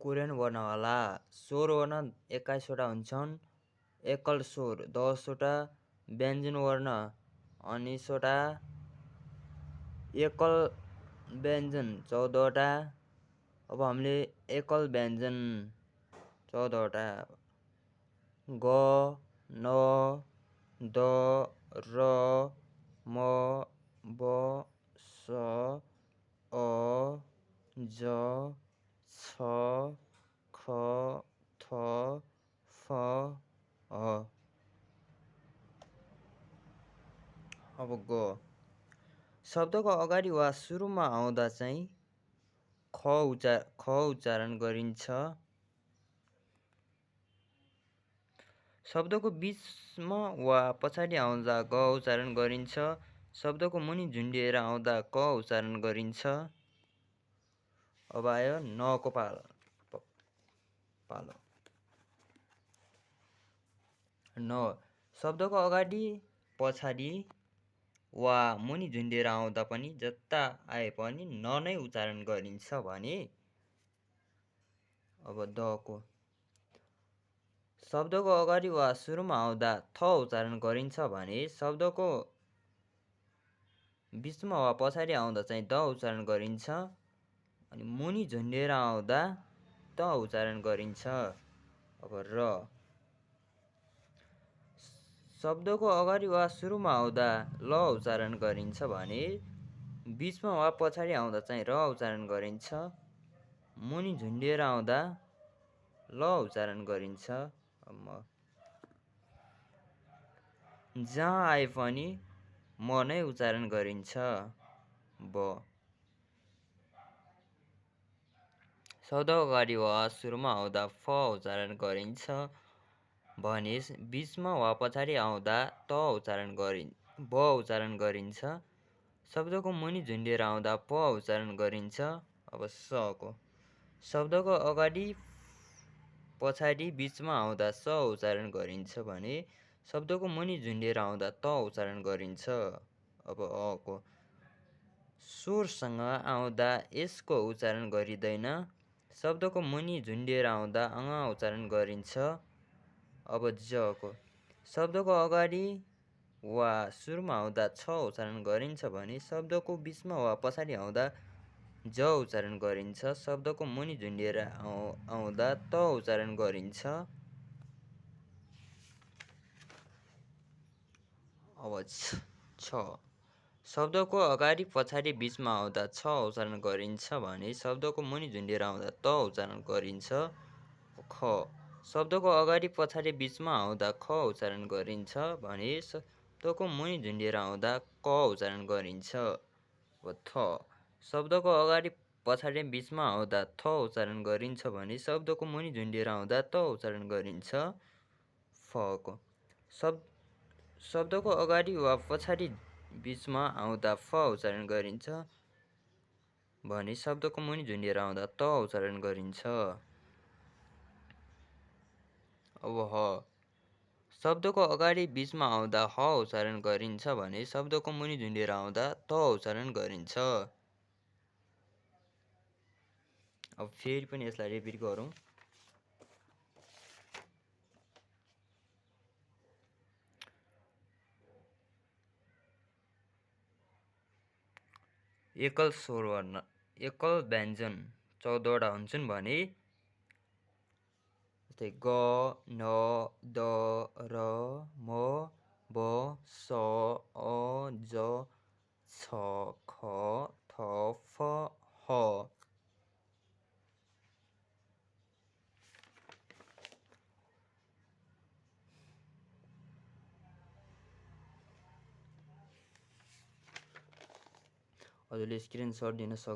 Korean वर्णवाला स्वर वर्ण 21 वटा हुन्छन्। एकल स्वर 10 वटा, व्यञ्जन वर्ण 19 वटा, एकल व्यञ्जन 14 वटा। अब हामीले एकल व्यञ्जन 14 वटा ग, न, द, र, म, ब, स, अ, ज, छ, ख, थ, फ, ह। अब ग शब्दको अगाडि वा सुरुमा आउँदा चाहिँ ख उच्चारण गरिन्छ। शब्दको बीचमा वा पछाडि आउँदा ग उच्चारण गरिन्छ। शब्दको मुनि झुन्डिएर आउँदा क उच्चारण गरिन्छ। अब आयो नको पालो। न शब्दको अगाडि पछाडि वा मुनि झुन्डिएर आउँदा पनि जता आए पनि न नै उच्चारण गरिन्छ भने अब दको शब्दको अगाडि वा सुरुमा आउँदा थ उच्चारण गरिन्छ भने शब्दको बीचमा वा पछाडि आउँदा चाहिँ द उच्चारण गरिन्छ। अनि मुनि झुन्डिएर आउँदा त उच्चारण गरिन्छ। अब र शब्दको अगाडि वा सुरुमा आउँदा ल उच्चारण गरिन्छ भने बीचमा वा पछाडि आउँदा चाहिँ र उच्चारण गरिन्छ। मुनि झुन्डिएर आउँदा ल उच्चारण गरिन्छ। जहाँ आए पनि म नै उच्चारण गरिन्छ। ब शब्दको अगाडि वा सुरुमा आउँदा फ उच्चारण गरिन्छ भने बीचमा वा पछाडि आउँदा ब उच्चारण गरिन्छ। शब्दको मुनि झुन्डिएर आउँदा प उच्चारण गरिन्छ। अब सको शब्दको अगाडि पछाडि बीचमा आउँदा स उच्चारण गरिन्छ भने शब्दको मुनि झुन्डिएर आउँदा त उच्चारण गरिन्छ। अब अको स्वरसँग आउँदा यसको उच्चारण गरिँदैन। शब्दको मुनि झुन्डिएर आउँदा अङ उच्चारण गरिन्छ। अब जको शब्दको अगाडि वा सुरुमा आउँदा छ उच्चारण गरिन्छ भने शब्दको बीचमा वा पछाडि आउँदा ज उच्चारण गरिन्छ। शब्दको मुनि झुन्डिएर आउँदा त उच्चारण गरिन्छ। अब छ शब्दको अगाडि पछाडि बीचमा आउँदा छ उच्चारण गरिन्छ भने शब्दको मुनि झुन्डिएर आउँदा त उच्चारण गरिन्छ। ख शब्दको अगाडि पछाडि बीचमा आउँदा ख उच्चारण गरिन्छ भने शब्दको मुनि झुन्डिएर आउँदा क उच्चारण गरिन्छ। थ शब्दको अगाडि पछाडि बीचमा आउँदा थ उच्चारण गरिन्छ भने शब्दको मुनि झुन्डिएर आउँदा त उच्चारण गरिन्छ। फको शब्दको अगाडि वा पछाडि बीचमा आउँदा फ उच्चारण गरिन्छ भने शब्दको मुनि झुन्डिएर आउँदा त उच्चारण गरिन्छ। अब ह शब्दको अगाडि बीचमा आउँदा ह उच्चारण गरिन्छ भने शब्दको मुनि झुन्डिएर आउँदा त उच्चारण गरिन्छ। अब फेरि पनि यसलाई रिपिट गरौँ। एकल स्वर वर्ण एकल व्यञ्जन 14 वटा हुन्छन् भने जस्तै ग, न, द, र, म, ब, स, अ, ज, छ, ख, थ, फ, ह। हजुरले स्क्रिनसट दिन सक्नुहुन्छ।